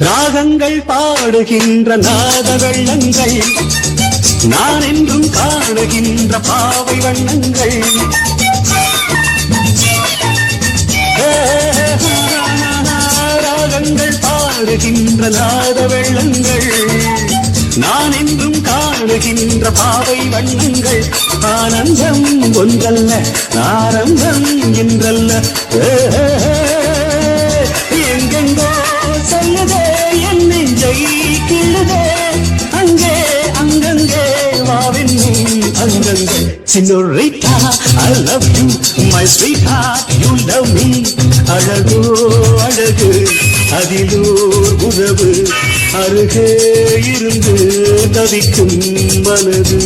ராகங்கள் பாடுகின்ற நாத வெள்ளங்கள், நான் என்றும் காணுகின்ற பாவை வண்ணங்கள். ராகங்கள் பாடுகின்ற நாத வெள்ளங்கள், நான் என்றும் காணுகின்ற பாவை வண்ணங்கள். ஆனந்தம் ஒன்றல்ல ஆனந்தம் என்றல்ல, எங்கெங்கோ சொல்லுதே என் நெஞ்சை கிள்ளுதே. அங்கே அங்கங்கே வாவென்னும் அங்கங்கே. Señorita, I love you, my sweetheart, you love me. அழகோ அழகு அதிலோர் உறவு, அருகே இருந்து தவிக்கும் மனது.